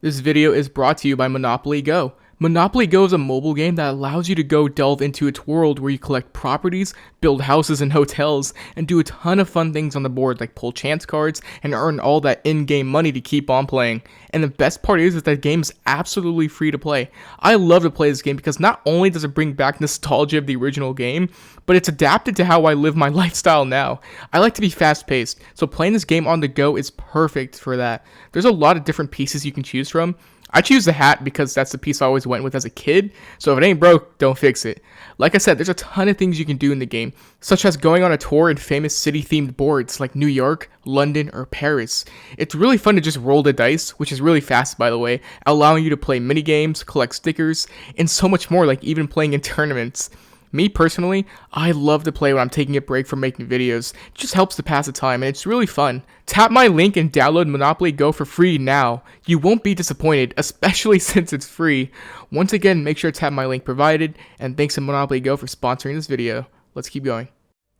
This video is brought to you by Monopoly Go. Monopoly Go is a mobile game that allows you to go delve into its world where you collect properties, build houses and hotels, and do a ton of fun things on the board like pull chance cards and earn all that in-game money to keep on playing. And the best part is that the game is absolutely free to play. I love to play this game because not only does it bring back nostalgia of the original game, but it's adapted to how I live my lifestyle now. I like to be fast-paced, so playing this game on the go is perfect for that. There's a lot of different pieces you can choose from. I choose the hat because that's the piece I always went with as a kid, so if it ain't broke, don't fix it. Like I said, there's a ton of things you can do in the game, such as going on a tour in famous city-themed boards like New York, London, or Paris. It's really fun to just roll the dice, which is really fast by the way, allowing you to play mini-games, collect stickers, and so much more, like even playing in tournaments. Me personally, I love to play when I'm taking a break from making videos. It just helps to pass the time and it's really fun. Tap my link and download Monopoly Go for free now. You won't be disappointed, especially since it's free. Once again, make sure to tap my link provided, and thanks to Monopoly Go for sponsoring this video. Let's keep going.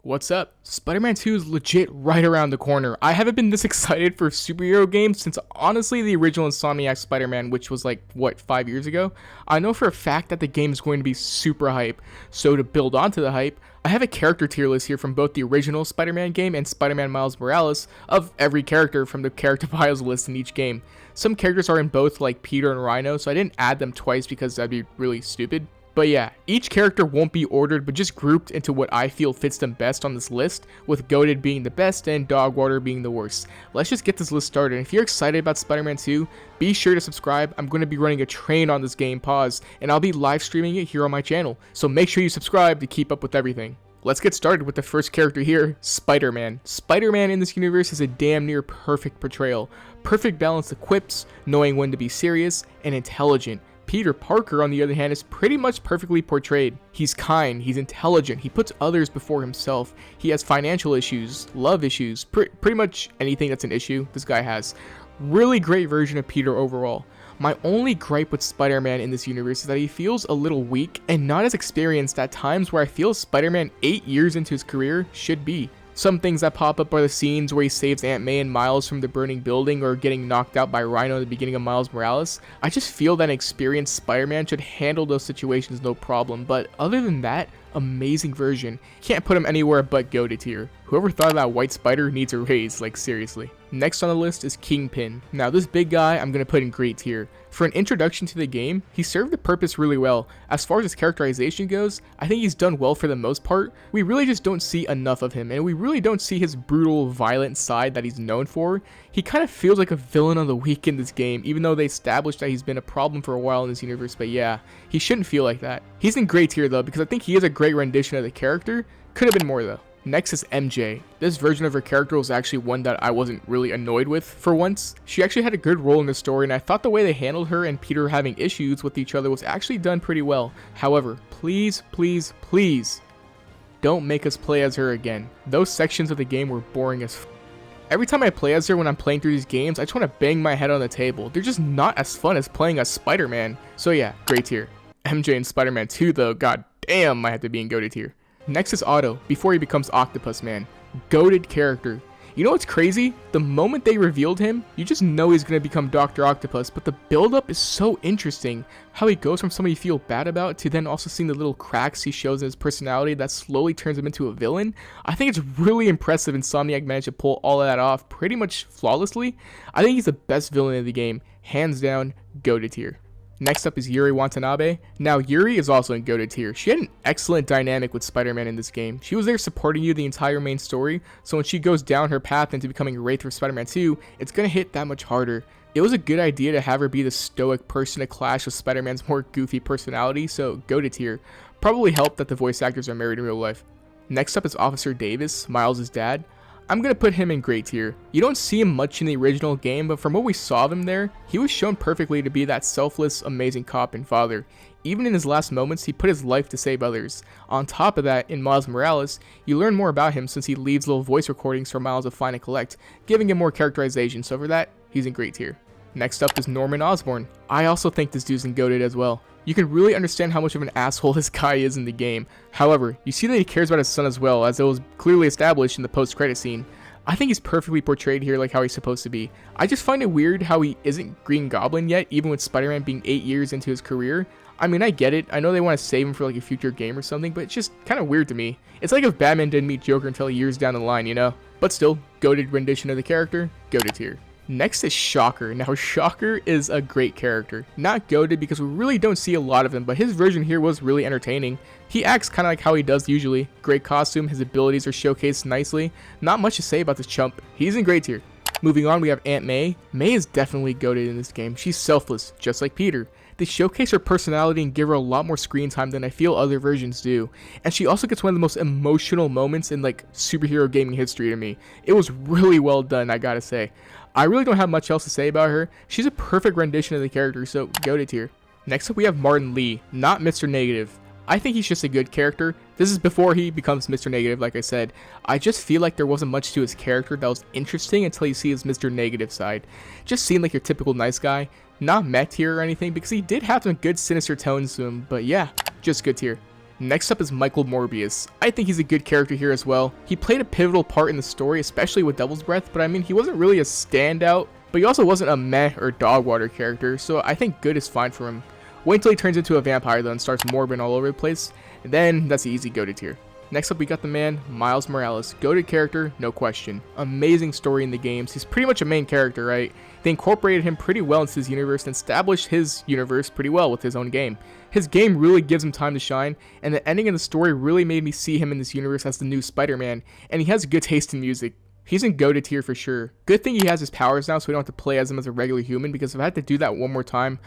What's up? Spider-Man 2 is legit right around the corner. I haven't been this excited for superhero games since honestly the original Insomniac Spider-Man, which was like, 5 years ago? I know for a fact that the game is going to be super hype, so to build onto the hype, I have a character tier list here from both the original Spider-Man game and Spider-Man Miles Morales of every character from the character files list in each game. Some characters are in both like Peter and Rhino, so I didn't add them twice because that'd be really stupid. But yeah, each character won't be ordered but just grouped into what I feel fits them best on this list, with Goated being the best and Dogwater being the worst. Let's just get this list started. If you're excited about Spider-Man 2, be sure to subscribe. I'm going to be running a train on this game, and I'll be live streaming it here on my channel, so make sure you subscribe to keep up with everything. Let's get started with the first character here, Spider-Man. Spider-Man in this universe is a damn near perfect portrayal. Perfect balance of quips, knowing when to be serious, and intelligent. Peter Parker, on the other hand, is pretty much perfectly portrayed. He's kind, he's intelligent, he puts others before himself, he has financial issues, love issues, pretty much anything that's an issue, this guy has. Really great version of Peter overall. My only gripe with Spider-Man in this universe is that he feels a little weak and not as experienced at times where I feel Spider-Man 8 years into his career should be. Some things that pop up are the scenes where he saves Aunt May and Miles from the burning building or getting knocked out by Rhino at the beginning of Miles Morales. I just feel that an experienced Spider-Man should handle those situations no problem, but other than that, amazing version. Can't put him anywhere but Goated tier. Whoever thought of that white spider needs a raise, like seriously. Next on the list is Kingpin. Now this big guy I'm going to put in great tier. For an introduction to the game, he served the purpose really well. As far as his characterization goes, I think he's done well for the most part. We really just don't see enough of him, and we really don't see his brutal, violent side that he's known for. He kind of feels like a villain of the week in this game, even though they established that he's been a problem for a while in this universe, but yeah, he shouldn't feel like that. He's in great tier though, because I think he is a great rendition of the character. Could have been more though. Next is MJ. This version of her character was actually one that I wasn't really annoyed with for once. She actually had a good role in the story, and I thought the way they handled her and Peter having issues with each other was actually done pretty well. However, please, please, please, don't make us play as her again. Those sections of the game were boring as f. Every time I play as her when I'm playing through these games, I just want to bang my head on the table. They're just not as fun as playing as Spider-Man. So yeah, great tier. MJ and Spider-Man 2 though, god damn, I had to be in Goated tier. Next is Otto, before he becomes Octopus Man. Goated character. You know what's crazy? The moment they revealed him, you just know he's going to become Dr. Octopus, but the build-up is so interesting. How he goes from somebody you feel bad about to then also seeing the little cracks he shows in his personality that slowly turns him into a villain. I think it's really impressive Insomniac managed to pull all of that off pretty much flawlessly. I think he's the best villain in the game. Hands down, Goated tier. Next up is Yuri Watanabe. Now Yuri is also in Goated tier. She had an excellent dynamic with Spider-Man in this game. She was there supporting you the entire main story, so when she goes down her path into becoming Wraith for Spider-Man 2, it's gonna hit that much harder. It was a good idea to have her be the stoic person to clash with Spider-Man's more goofy personality, so Goated tier. Probably helped that the voice actors are married in real life. Next up is Officer Davis, Miles' dad. I'm going to put him in great tier. You don't see him much in the original game, but from what we saw of him there, he was shown perfectly to be that selfless, amazing cop and father. Even in his last moments, he put his life to save others. On top of that, in Miles Morales, you learn more about him since he leaves little voice recordings for Miles to find and collect, giving him more characterization, so for that, he's in great tier. Next up is Norman Osborn. I also think this dude's in Goated as well. You can really understand how much of an asshole this guy is in the game. However, you see that he cares about his son as well, as it was clearly established in the post-credit scene. I think he's perfectly portrayed here like how he's supposed to be. I just find it weird how he isn't Green Goblin yet, even with Spider-Man being 8 years into his career. I mean, I get it. I know they want to save him for like a future game or something, but it's just kind of weird to me. It's like if Batman didn't meet Joker until years down the line, you know? But still, goated rendition of the character, goated tier. Next is Shocker. Now, Shocker is a great character. Not goated because we really don't see a lot of him, but his version here was really entertaining. He acts kind of like how he does usually. Great costume, his abilities are showcased nicely. Not much to say about this chump. He's in great tier. Moving on, we have Aunt May. May is definitely goated in this game. She's selfless, just like Peter. They showcase her personality and give her a lot more screen time than I feel other versions do. And she also gets one of the most emotional moments in like superhero gaming history to me. It was really well done, I gotta say. I really don't have much else to say about her. She's a perfect rendition of the character, so goated tier. Next up we have Martin Lee, not Mr. Negative. I think he's just a good character. This is before he becomes Mr. Negative, like I said. I just feel like there wasn't much to his character that was interesting until you see his Mr. Negative side. Just seemed like your typical nice guy. Not meh tier or anything, because he did have some good sinister tones to him, but yeah, just good tier. Next up is Michael Morbius. I think he's a good character here as well. He played a pivotal part in the story, especially with Devil's Breath, but I mean, he wasn't really a standout, but he also wasn't a meh or dog water character, so I think good is fine for him. Wait until he turns into a vampire though and starts morbing all over the place, and then that's the easy goated tier. Next up we got the man, Miles Morales. Goated character, no question. Amazing story in the games. He's pretty much a main character, right? They incorporated him pretty well into his universe and established his universe pretty well with his own game. His game really gives him time to shine, and the ending of the story really made me see him in this universe as the new Spider-Man, and he has good taste in music. He's in goated tier for sure. Good thing he has his powers now so we don't have to play as him as a regular human, because if I had to do that one more time,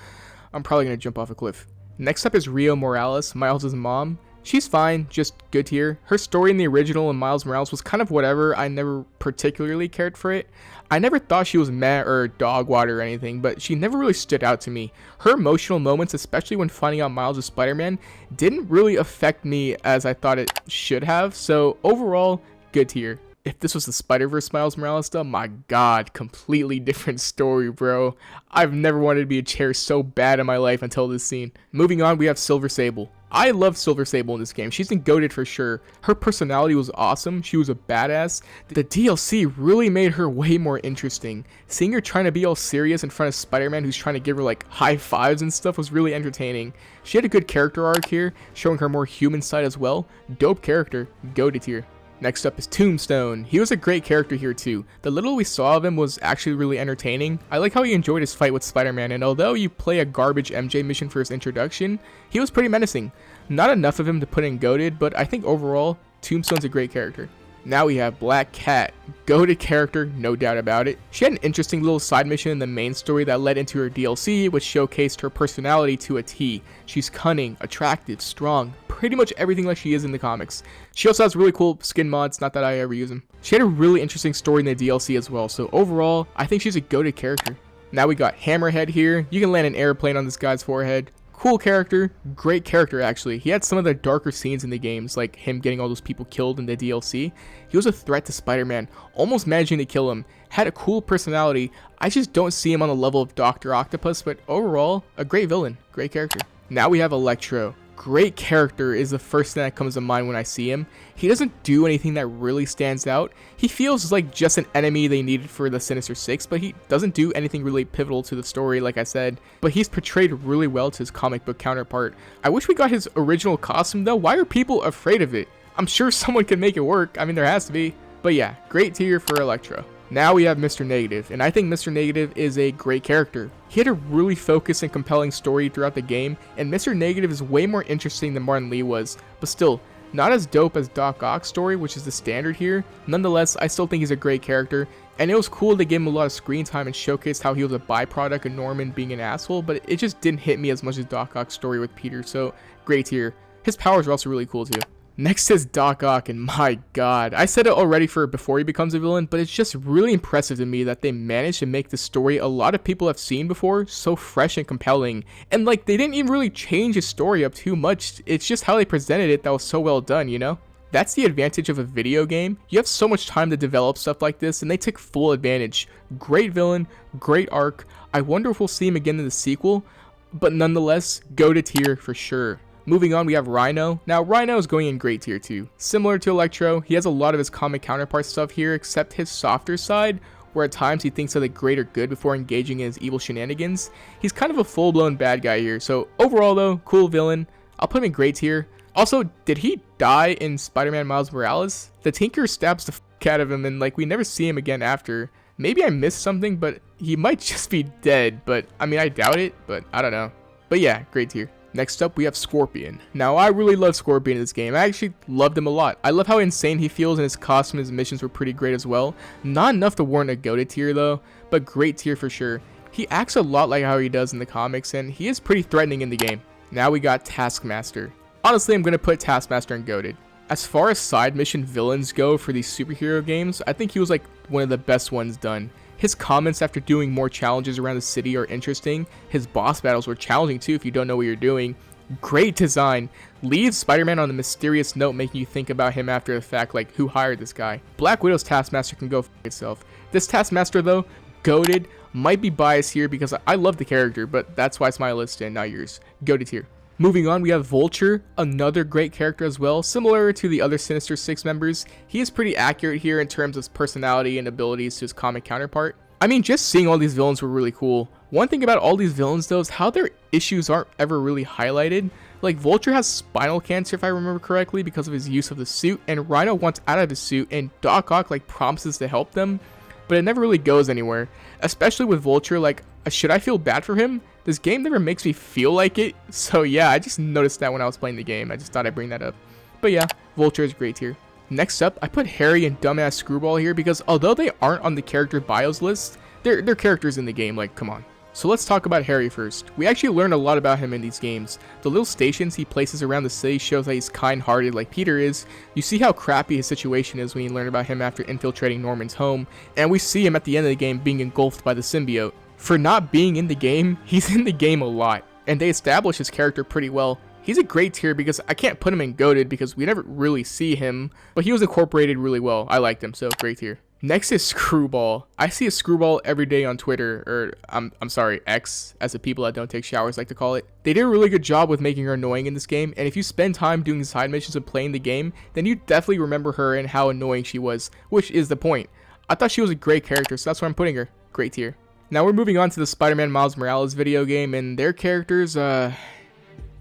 I'm probably going to jump off a cliff. Next up is Rio Morales, Miles' mom. She's fine, just good tier. Her story in the original and Miles Morales was kind of whatever. I never particularly cared for it. I never thought she was meh or dog water or anything, but she never really stood out to me. Her emotional moments, especially when finding out Miles is Spider-Man, didn't really affect me as I thought it should have. So overall, good tier. If this was the Spider-Verse Miles Morales stuff, my god, completely different story, bro. I've never wanted to be a chair so bad in my life until this scene. Moving on, we have Silver Sable. I love Silver Sable in this game. She's been goated for sure. Her personality was awesome. She was a badass. The DLC really made her way more interesting. Seeing her trying to be all serious in front of Spider-Man who's trying to give her like high fives and stuff was really entertaining. She had a good character arc here, showing her more human side as well. Dope character, goated tier. Next up is Tombstone. He was a great character here too. The little we saw of him was actually really entertaining. I like how he enjoyed his fight with Spider-Man, and although you play a garbage MJ mission for his introduction, he was pretty menacing. Not enough of him to put in goated, but I think overall, Tombstone's a great character. Now we have Black Cat. Goated character, no doubt about it. She had an interesting little side mission in the main story that led into her DLC, which showcased her personality to a T. She's cunning, attractive, strong, pretty much everything like she is in the comics. She also has really cool skin mods, not that I ever use them. She had a really interesting story in the DLC as well, so overall, I think she's a goated character. Now we got Hammerhead here. You can land an airplane on this guy's forehead. Cool character, great character actually. He had some of the darker scenes in the games, like him getting all those people killed in the DLC. He was a threat to Spider-Man, almost managing to kill him. Had a cool personality. I just don't see him on the level of Dr. Octopus, but overall, a great villain, great character. Now we have Electro. Great character is the first thing that comes to mind when I see him. He doesn't do anything that really stands out. He feels like just an enemy they needed for the Sinister Six, but he doesn't do anything really pivotal to the story, like I said. But he's portrayed really well to his comic book counterpart. I wish we got his original costume though. Why are people afraid of it? I'm sure someone can make it work. I mean, there has to be. But yeah, great tier for Electro. Now we have Mr. Negative, and I think Mr. Negative is a great character. He had a really focused and compelling story throughout the game, and Mr. Negative is way more interesting than Martin Lee was, but still, not as dope as Doc Ock's story, which is the standard here. Nonetheless, I still think he's a great character, and it was cool to give him a lot of screen time and showcase how he was a byproduct of Norman being an asshole, but it just didn't hit me as much as Doc Ock's story with Peter, so great tier. His powers are also really cool too. Next is Doc Ock, and my god, I said it already for before he becomes a villain, but it's just really impressive to me that they managed to make the story a lot of people have seen before so fresh and compelling, and like they didn't even really change his story up too much. It's just how they presented it that was so well done, you know? That's the advantage of a video game. You have so much time to develop stuff like this, and they took full advantage. Great villain, great arc. I wonder if we'll see him again in the sequel, but nonetheless, go to tier for sure. Moving on, we have Rhino. Now, Rhino is going in great tier too. Similar to Electro, he has a lot of his comic counterpart stuff here, except his softer side, where at times he thinks of the greater good before engaging in his evil shenanigans. He's kind of a full-blown bad guy here, so overall though, cool villain. I'll put him in great tier. Also, did he die in Spider-Man Miles Morales? The Tinker stabs the f*** out of him and like we never see him again after. Maybe I missed something, but he might just be dead, but I mean I doubt it, but I don't know. But yeah, great tier. Next up, we have Scorpion. Now, I really love Scorpion in this game. I actually loved him a lot. I love how insane he feels, and his costume and his missions were pretty great as well. Not enough to warrant a goated tier, though, but great tier for sure. He acts a lot like how he does in the comics, and he is pretty threatening in the game. Now we got Taskmaster. Honestly, I'm going to put Taskmaster in goated. As far as side mission villains go for these superhero games, I think he was like one of the best ones done. His comments after doing more challenges around the city are interesting. His boss battles were challenging too if you don't know what you're doing. Great design. Leaves Spider-Man on a mysterious note, making you think about him after the fact, like who hired this guy. Black Widow's Taskmaster can go f*** itself. This Taskmaster though, goated. Might be biased here because I love the character, but that's why it's my list and not yours. Goated here. Moving on, we have Vulture, another great character as well. Similar to the other Sinister Six members, he is pretty accurate here in terms of his personality and abilities to his comic counterpart. I mean, just seeing all these villains were really cool. One thing about all these villains though is how their issues aren't ever really highlighted. Like Vulture has spinal cancer if I remember correctly because of his use of the suit, and Rhino wants out of his suit and Doc Ock like promises to help them, but it never really goes anywhere. Especially with Vulture, like should I feel bad for him? This game never makes me feel like it, so yeah, I just noticed that when I was playing the game. I just thought I'd bring that up. But yeah, Vulture is great here. Next up, I put Harry and Dumbass Screwball here because although they aren't on the character bios list, they're characters in the game, like come on. So let's talk about Harry first. We actually learn a lot about him in these games. The little stations he places around the city shows that he's kind-hearted like Peter is. You see how crappy his situation is when you learn about him after infiltrating Norman's home, and we see him at the end of the game being engulfed by the symbiote. For not being in the game, he's in the game a lot, and they establish his character pretty well. He's a great tier because I can't put him in goated because we never really see him, but he was incorporated really well. I liked him, so great tier. Next is Screwball. I see a Screwball every day on Twitter, or I'm sorry, X, as the people that don't take showers like to call it. They did a really good job with making her annoying in this game, and if you spend time doing side missions and playing the game, then you definitely remember her and how annoying she was, which is the point. I thought she was a great character, so that's why I'm putting her. Great tier. Now we're moving on to the Spider-Man Miles Morales video game, and their characters,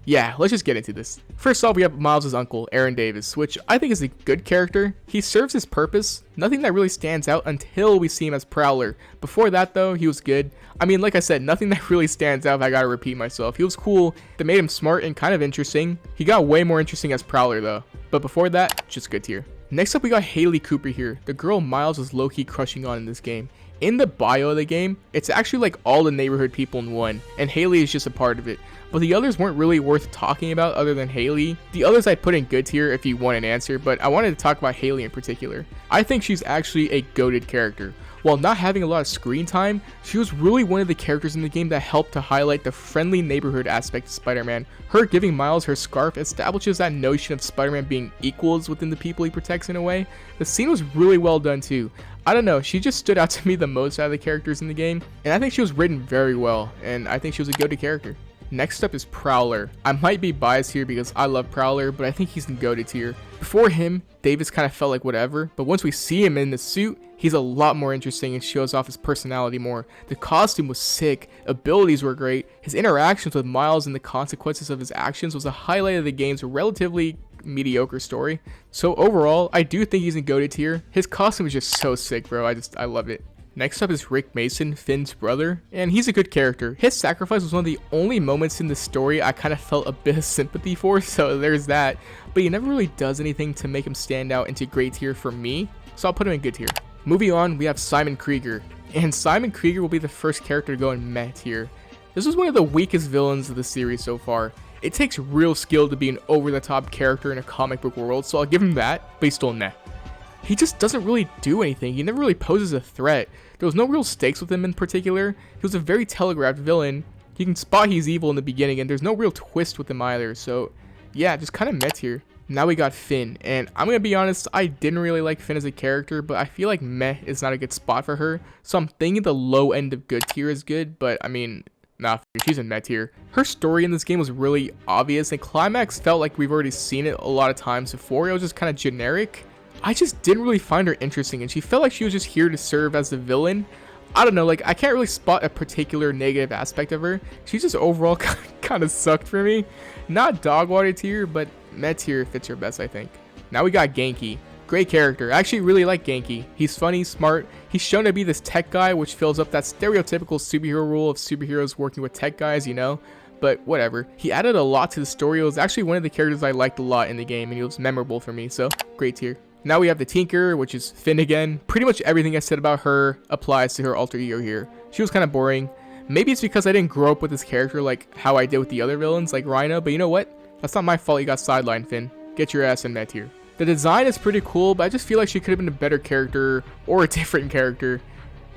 yeah, let's just get into this. First off, we have Miles' uncle, Aaron Davis, which I think is a good character. He serves his purpose. Nothing that really stands out until we see him as Prowler. Before that, though, he was good. I mean, like I said, nothing that really stands out if I gotta repeat myself. He was cool. That made him smart and kind of interesting. He got way more interesting as Prowler, though. But before that, just good tier. Next up, we got Haley Cooper here, the girl Miles was low-key crushing on in this game. In the bio of the game, it's actually like all the neighborhood people in one, and Haley is just a part of it. But the others weren't really worth talking about other than Haley. The others I put in good tier if you want an answer, but I wanted to talk about Haley in particular. I think she's actually a goated character. While not having a lot of screen time, she was really one of the characters in the game that helped to highlight the friendly neighborhood aspect of Spider-Man. Her giving Miles her scarf establishes that notion of Spider-Man being equals within the people he protects in a way. The scene was really well done too. I don't know, she just stood out to me the most out of the characters in the game, and I think she was written very well, and I think she was a goated character. Next up is Prowler. I might be biased here because I love Prowler, but I think he's in goated tier. Before him, Davis kind of felt like whatever, but once we see him in the suit, he's a lot more interesting and shows off his personality more. The costume was sick, abilities were great, his interactions with Miles and the consequences of his actions was a highlight of the game's relatively mediocre story. So overall, I do think he's in goated tier. His costume is just so sick, bro. I love it. Next up is Rick Mason, Finn's brother, and he's a good character. His sacrifice was one of the only moments in the story I kind of felt a bit of sympathy for, so there's that. But he never really does anything to make him stand out into great tier for me, so I'll put him in good tier. Moving on, we have Simon Krieger, and Simon Krieger will be the first character to go in meh tier. This was one of the weakest villains of the series so far. It takes real skill to be an over-the-top character in a comic book world, so I'll give him that, but he's still meh. He just doesn't really do anything. He never really poses a threat. There was no real stakes with him in particular. He was a very telegraphed villain. You can spot he's evil in the beginning, and there's no real twist with him either. So, yeah, just kind of meh here. Now we got Finn, and I'm going to be honest, I didn't really like Finn as a character, but I feel like meh is not a good spot for her. So I'm thinking the low end of good tier is good, but I mean, Nah, she's in med tier. Her story in this game was really obvious, and Climax felt like we've already seen it a lot of times before. It was just kind of generic. I just didn't really find her interesting, and she felt like she was just here to serve as the villain. I don't know, like, I can't really spot a particular negative aspect of her. She just overall kind of sucked for me. Not dog water tier, but med tier fits her best, I think. Now we got Genki. Great character. I actually really like Genki. He's funny, smart. He's shown to be this tech guy, which fills up that stereotypical superhero role of superheroes working with tech guys, you know? But whatever. He added a lot to the story. It was actually one of the characters I liked a lot in the game, and he was memorable for me, so great tier. Now we have the Tinker, which is Finn again. Pretty much everything I said about her applies to her alter ego here. She was kind of boring. Maybe it's because I didn't grow up with this character like how I did with the other villains like Rhino, but you know what? That's not my fault you got sidelined, Finn. Get your ass in that tier. The design is pretty cool, but I just feel like she could have been a better character or a different character.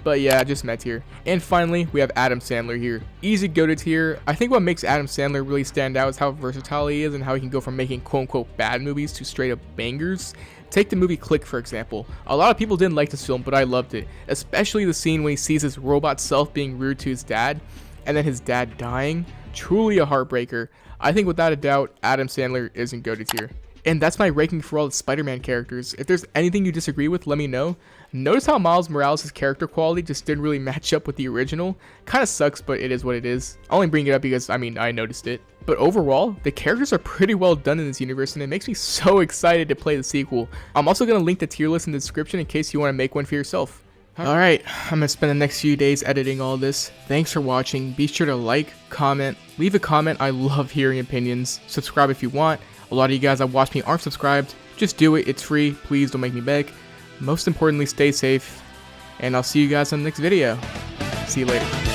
But yeah, just met here. And finally, we have Adam Sandler here. Easy go to tier. I think what makes Adam Sandler really stand out is how versatile he is and how he can go from making quote-unquote bad movies to straight up bangers. Take the movie Click, for example. A lot of people didn't like this film, but I loved it. Especially the scene when he sees his robot self being rude to his dad, and then his dad dying. Truly a heartbreaker. I think without a doubt, Adam Sandler is in go to tier. And that's my ranking for all the Spider-Man characters. If there's anything you disagree with, let me know. Notice how Miles Morales' character quality just didn't really match up with the original. Kinda sucks, but it is what it is. I only bring it up because, I noticed it. But overall, the characters are pretty well done in this universe, and it makes me so excited to play the sequel. I'm also going to link the tier list in the description in case you want to make one for yourself. Alright, I'm going to spend the next few days editing all this. Thanks for watching. Be sure to like, comment, leave a comment. I love hearing opinions. Subscribe if you want. A lot of you guys that watch me aren't subscribed. Just do it. It's free. Please don't make me beg. Most importantly, stay safe. And I'll see you guys in the next video. See you later.